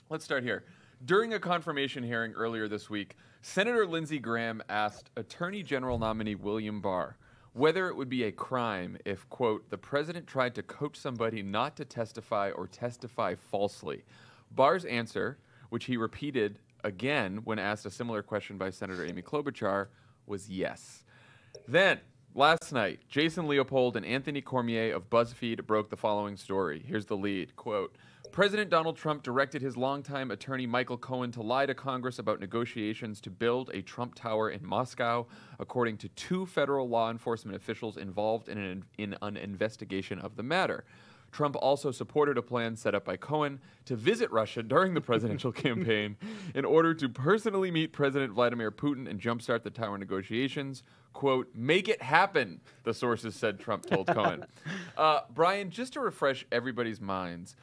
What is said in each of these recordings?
Let's start here. During a confirmation hearing earlier this week, Senator Lindsey Graham asked Attorney General nominee William Barr whether it would be a crime if, quote, the president tried to coach somebody not to testify or testify falsely. Barr's answer, which he repeated again when asked a similar question by Senator Amy Klobuchar, was yes. Then, last night, Jason Leopold and Anthony Cormier of BuzzFeed broke the following story. Here's the lead, quote, President Donald Trump directed his longtime attorney Michael Cohen to lie to Congress about negotiations to build a Trump Tower in Moscow, according to 2 federal law enforcement officials involved in an investigation of the matter. Trump also supported a plan set up by Cohen to visit Russia during the presidential campaign in order to personally meet President Vladimir Putin and jumpstart the tower negotiations. Quote, make it happen, the sources said Trump told Cohen. Brian, just to refresh everybody's minds,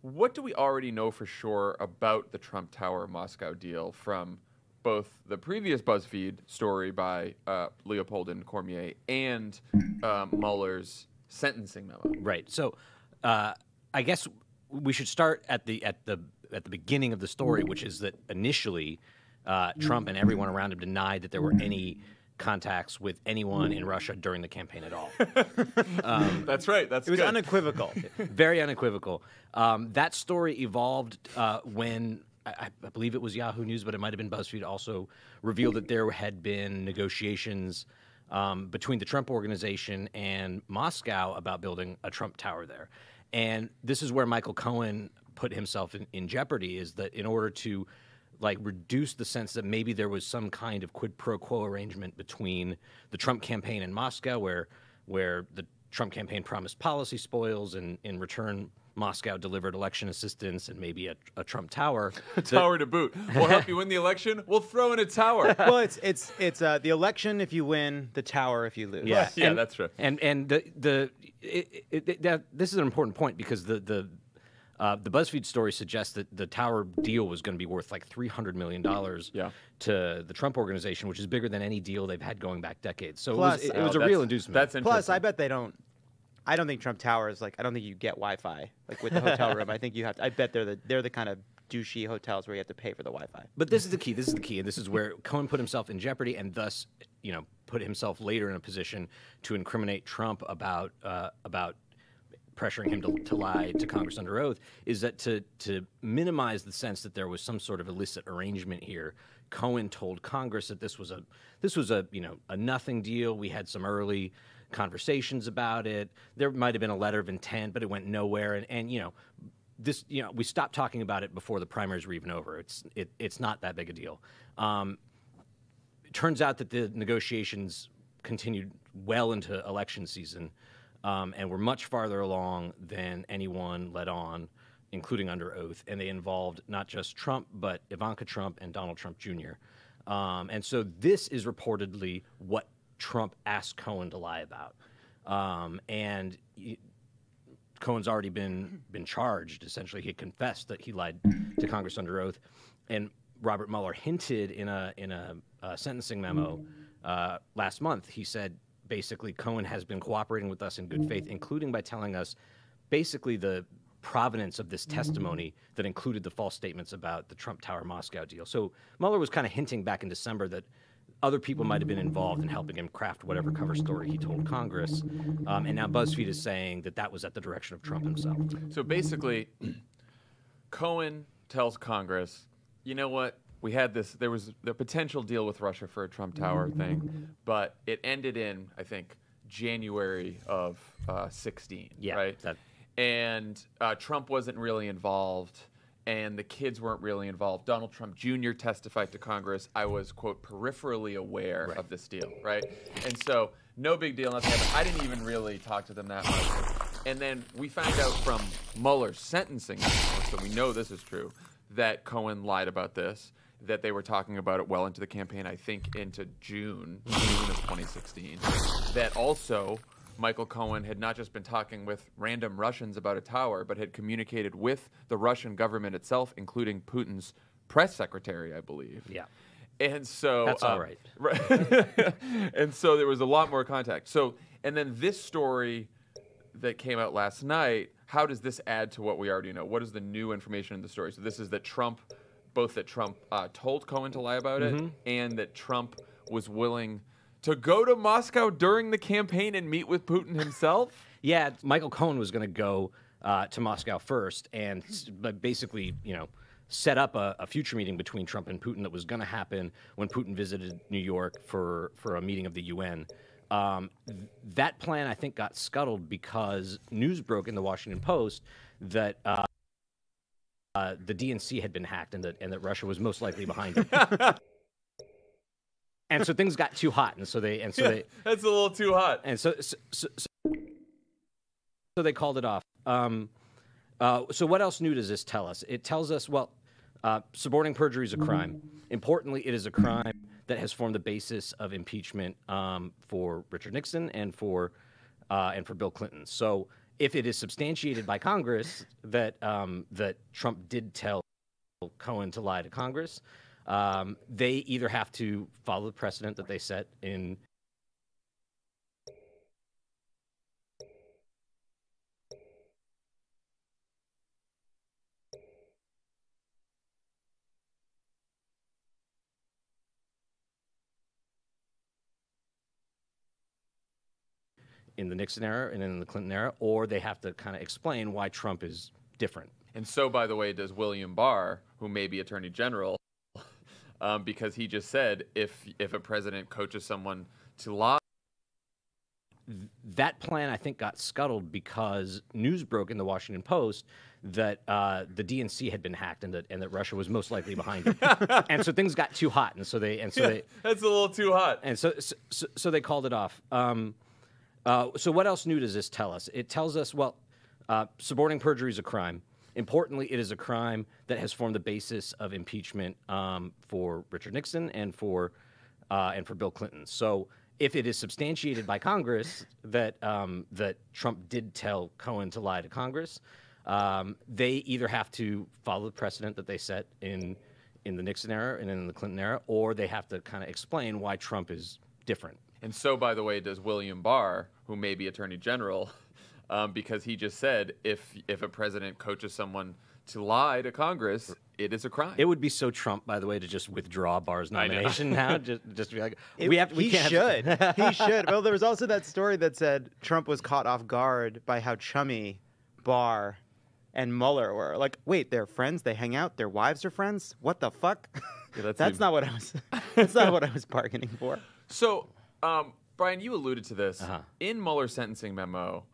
what do we already know for sure about the Trump Tower Moscow deal from both the previous BuzzFeed story by Leopold and Cormier and Mueller's sentencing memo? Right. So I guess we should start at the beginning of the story, which is that initially Trump and everyone around him denied that there were any contacts with anyone in Russia during the campaign at all. That's right. It was unequivocal. Very unequivocal. That story evolved when I believe it was Yahoo News, but it might have been BuzzFeed, also revealed that there had been negotiations between the Trump Organization and Moscow about building a Trump Tower there. And this is where Michael Cohen put himself in jeopardy, is that in order to reduce the sense that maybe there was some kind of quid pro quo arrangement between the Trump campaign and Moscow, where the Trump campaign promised policy spoils and in return Moscow delivered election assistance and maybe a Trump Tower. A tower to boot. We'll help you win the election. We'll throw in a tower. Well, it's the election if you win, the tower if you lose. Yeah, yeah, that's true. And this is an important point because the BuzzFeed story suggests that the tower deal was going to be worth like $300 million to the Trump Organization, which is bigger than any deal they've had going back decades. So Plus, it was a real inducement. That's interesting. Plus, I bet they don't. I don't think Trump Towers I don't think you get Wi-Fi with the hotel room. I think you have to. I bet they're the kind of douchey hotels where you have to pay for the Wi-Fi. But this is the key. This is the key, and this is where Cohen put himself in jeopardy, and thus, put himself later in a position to incriminate Trump about pressuring him to lie to Congress under oath. Is that to minimize the sense that there was some sort of illicit arrangement here? Cohen told Congress that this was a nothing deal. We had some early conversations about it. There might have been a letter of intent, but it went nowhere. And we stopped talking about it before the primaries were even over. It's not that big a deal. It turns out that the negotiations continued well into election season, and were much farther along than anyone let on, including under oath. And they involved not just Trump, but Ivanka Trump and Donald Trump Jr. And so this is reportedly what Trump asked Cohen to lie about. Cohen's already been charged. Essentially, he confessed that he lied to Congress under oath. And Robert Mueller hinted in a sentencing memo last month. He said, basically, Cohen has been cooperating with us in good faith, including by telling us basically the provenance of this testimony that included the false statements about the Trump Tower Moscow deal. So Mueller was kind of hinting back in December that other people might have been involved in helping him craft whatever cover story he told Congress. And now BuzzFeed is saying that was at the direction of Trump himself. So basically, Cohen tells Congress, you know what? We had there was the potential deal with Russia for a Trump Tower thing, but it ended in, I think, January of 16, right? And Trump wasn't really involved, and the kids weren't really involved. Donald Trump Jr. testified to Congress. I was, quote, peripherally aware of this deal, right? And so, no big deal, nothing happened. I didn't even really talk to them that much. And then we find out from Mueller's sentencing, so we know this is true, that Cohen lied about this, that they were talking about it well into the campaign, I think into June of 2016. That also Michael Cohen had not just been talking with random Russians about a tower, but had communicated with the Russian government itself, including Putin's press secretary, I believe. Yeah. And so that's all right. And so there was a lot more contact. So, and then this story that came out last night, how does this add to what we already know? What is the new information in the story? So this is that Trump told Cohen to lie about it, and that Trump was willing to go to Moscow during the campaign and meet with Putin himself? Yeah, Michael Cohen was going to go to Moscow first and basically, set up a future meeting between Trump and Putin that was going to happen when Putin visited New York for a meeting of the UN. That plan, I think, got scuttled because news broke in the Washington Post that the DNC had been hacked and that Russia was most likely behind it. And so things got too hot, that's a little too hot. And so they called it off. So what else new does this tell us? It tells us, suborning perjury is a crime. Importantly, it is a crime that has formed the basis of impeachment for Richard Nixon and for Bill Clinton. So if it is substantiated by Congress that Trump did tell Cohen to lie to Congress, they either have to follow the precedent that they set in the Nixon era and in the Clinton era, or they have to kind of explain why Trump is different. And so, by the way, does William Barr, who may be Attorney General, because he just said if a president coaches someone to lie. That plan, I think, got scuttled because news broke in the Washington Post that the DNC had been hacked and that Russia was most likely behind it. And so things got too hot, that's a little too hot. And so they called it off. So what else new does this tell us? It tells us, suborning perjury is a crime. Importantly, it is a crime that has formed the basis of impeachment for Richard Nixon and for Bill Clinton. So if it is substantiated by Congress that Trump did tell Cohen to lie to Congress, they either have to follow the precedent that they set in the Nixon era and in the Clinton era, or they have to kind of explain why Trump is different. And so, by the way, does William Barr, who may be Attorney General, because he just said if a president coaches someone to lie to Congress, it is a crime. It would be so Trump, by the way, to just withdraw Barr's nomination now. Just to be like, he should. Well, there was also that story that said Trump was caught off guard by how chummy Barr and Mueller were. Like, wait, they're friends? They hang out? Their wives are friends? What the fuck? Yeah, that's not what I was. That's not what I was bargaining for. So. Brian, you alluded to this. In Mueller's sentencing memo,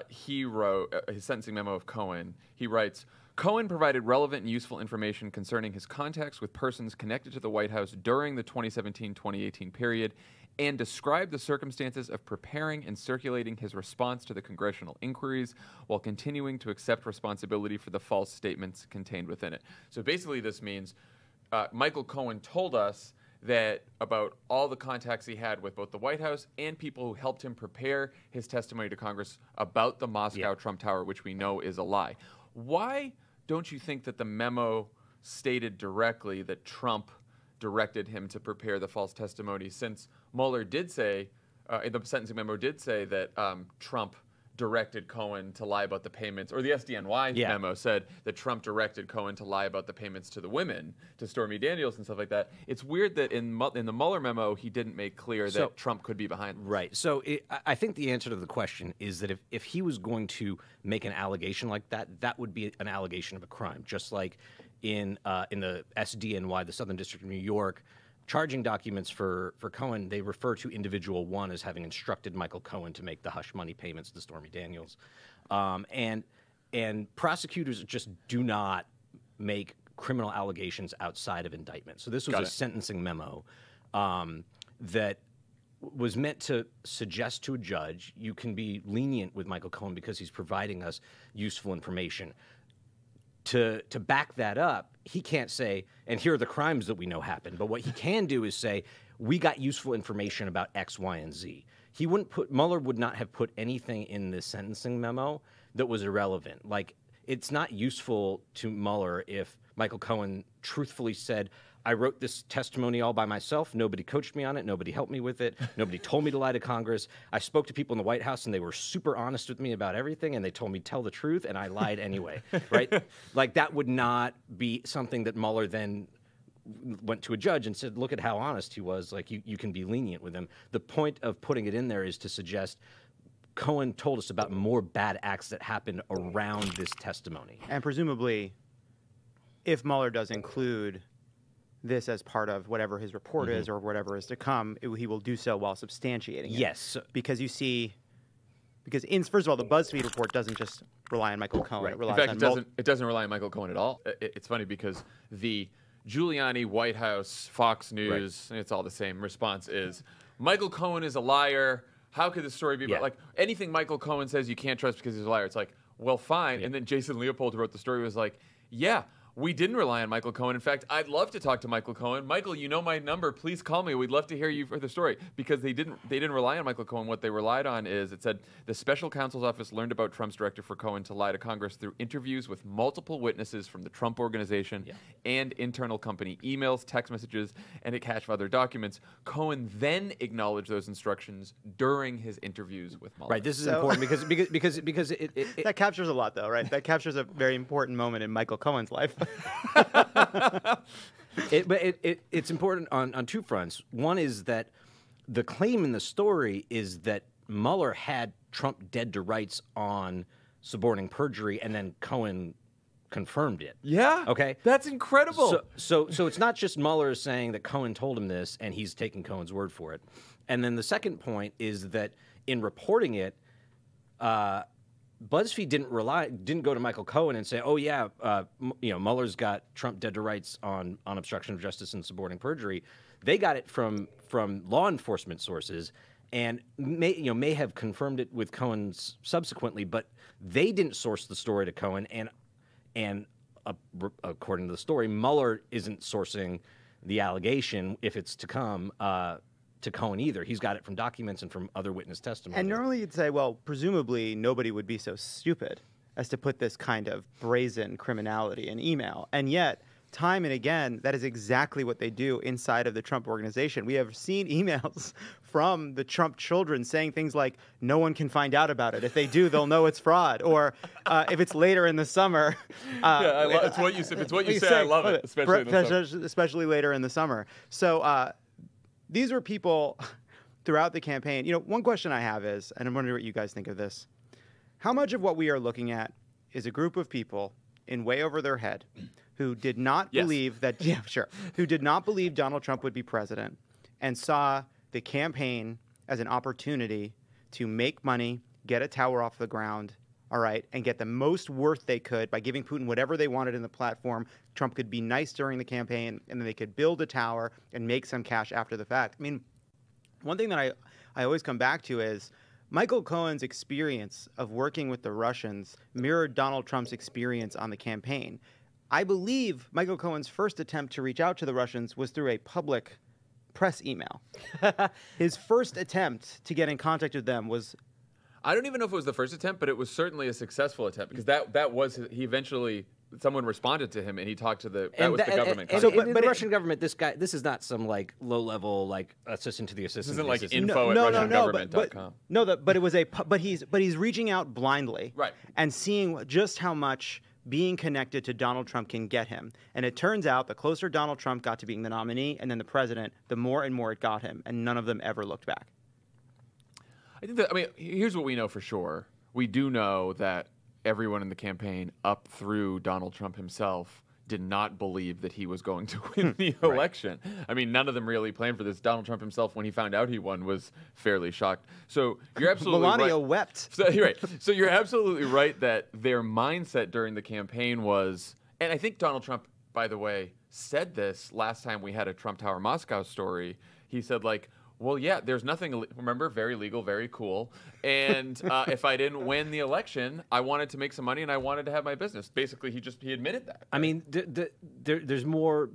he wrote, his sentencing memo of Cohen, he writes, Cohen provided relevant and useful information concerning his contacts with persons connected to the White House during the 2017-2018 period and described the circumstances of preparing and circulating his response to the congressional inquiries while continuing to accept responsibility for the false statements contained within it. So basically this means Michael Cohen told us that about all the contacts he had with both the White House and people who helped him prepare his testimony to Congress about the Moscow Trump Tower, which we know is a lie. Why don't you think that the memo stated directly that Trump directed him to prepare the false testimony, since Mueller did say, in the sentencing memo did say that Trump directed Cohen to lie about the payments, or the SDNY memo said that Trump directed Cohen to lie about the payments to the women, to Stormy Daniels and stuff like that. It's weird that in the Mueller memo, he didn't make clear that Trump could be behind this. Right. So I think the answer to the question is that if he was going to make an allegation like that, that would be an allegation of a crime, just like in the SDNY, the Southern District of New York, charging documents for Cohen, they refer to individual one as having instructed Michael Cohen to make the hush money payments to Stormy Daniels. And prosecutors just do not make criminal allegations outside of indictment. So this was a sentencing memo that was meant to suggest to a judge, you can be lenient with Michael Cohen because he's providing us useful information. To back that up, he can't say, and here are the crimes that we know happened. But what he can do is say, we got useful information about X, Y, and Z. Mueller would not have put anything in this sentencing memo that was irrelevant. Like, it's not useful to Mueller if Michael Cohen truthfully said, I wrote this testimony all by myself. Nobody coached me on it. Nobody helped me with it. Nobody told me to lie to Congress. I spoke to people in the White House, and they were super honest with me about everything, and they told me tell the truth, and I lied anyway, right? Like, that would not be something that Mueller then went to a judge and said, look at how honest he was. Like, you can be lenient with him. The point of putting it in there is to suggest Cohen told us about more bad acts that happened around this testimony. And presumably, if Mueller does include this as part of whatever his report is or whatever is to come, he will do so while substantiating it. Yes. Because you see, first of all, the BuzzFeed report doesn't just rely on Michael Cohen. Right. It relies In fact, on it doesn't rely on Michael Cohen at all. It's funny because the Giuliani, White House, Fox News, it's all the same response is, Michael Cohen is a liar. How could this story be about, like, anything Michael Cohen says you can't trust because he's a liar? It's like, well, fine. And then Jason Leopold, who wrote the story, was like, yeah, we didn't rely on Michael Cohen. In fact, I'd love to talk to Michael Cohen. Michael, you know my number. Please call me. We'd love to hear you for the story. Because they didn't rely on Michael Cohen. What they relied on is, it said, the special counsel's office learned about Trump's directive for Cohen to lie to Congress through interviews with multiple witnesses from the Trump organization and internal company emails, text messages, and a cache of other documents. Cohen then acknowledged those instructions during his interviews with Mueller. Right. This is important because it that captures a lot, though, right? That captures a very important moment in Michael Cohen's life. It's important on two fronts. One is that the claim in the story is that Mueller had Trump dead to rights on suborning perjury, and then Cohen confirmed it. Yeah. Okay. That's incredible. So it's not just Mueller saying that Cohen told him this, and he's taking Cohen's word for it. And then the second point is that in reporting it, BuzzFeed didn't go to Michael Cohen and say, "Oh yeah, Mueller's got Trump dead to rights on obstruction of justice and suborning perjury." They got it from law enforcement sources, and may have confirmed it with Cohen's subsequently, but they didn't source the story to Cohen, and according to the story, Mueller isn't sourcing the allegation, if it's to come, to Cohen either. He's got it from documents and from other witness testimony. And normally you'd say, well, presumably nobody would be so stupid as to put this kind of brazen criminality in email. And yet, time and again, that is exactly what they do inside of the Trump organization. We have seen emails from the Trump children saying things like, no one can find out about it. If they do, they'll know it's fraud. Or if it's later in the summer. It's what you say. If it's what you say, I love it, especially in the summer. Especially later in the summer. So these were people throughout the campaign. One question I have is, and I'm wondering what you guys think of this, how much of what we are looking at is a group of people in way over their head who did not believe that, who did not believe Donald Trump would be president and saw the campaign as an opportunity to make money, get a tower off the ground, all right, and get the most worth they could by giving Putin whatever they wanted in the platform. Trump could be nice during the campaign, and then they could build a tower and make some cash after the fact. I mean, one thing that I always come back to is Michael Cohen's experience of working with the Russians mirrored Donald Trump's experience on the campaign. I believe Michael Cohen's first attempt to reach out to the Russians was through a public press email. His first attempt to get in contact with them was... I don't even know if it was the first attempt, but it was certainly a successful attempt because that was he eventually someone responded to him and he talked to the government. So, but the Russian government, this is not some like low level like assistant to the assistant. This isn't like assistant. info at RussianGovernment.com. But he's reaching out blindly, right, and seeing just how much being connected to Donald Trump can get him. And it turns out the closer Donald Trump got to being the nominee and then the president, the more and more it got him, and none of them ever looked back. Here's what we know for sure. We do know that everyone in the campaign up through Donald Trump himself did not believe that he was going to win the election. I mean, none of them really planned for this. Donald Trump himself, when he found out he won, was fairly shocked. So you're absolutely Melania right. wept. So you're right. So you're absolutely right that their mindset during the campaign was, and I think Donald Trump, by the way, said this last time we had a Trump Tower Moscow story. He said, like, well, yeah, there's nothing, remember, very legal, very cool. And if I didn't win the election, I wanted to make some money and I wanted to have my business. Basically, he admitted that. I mean, there's more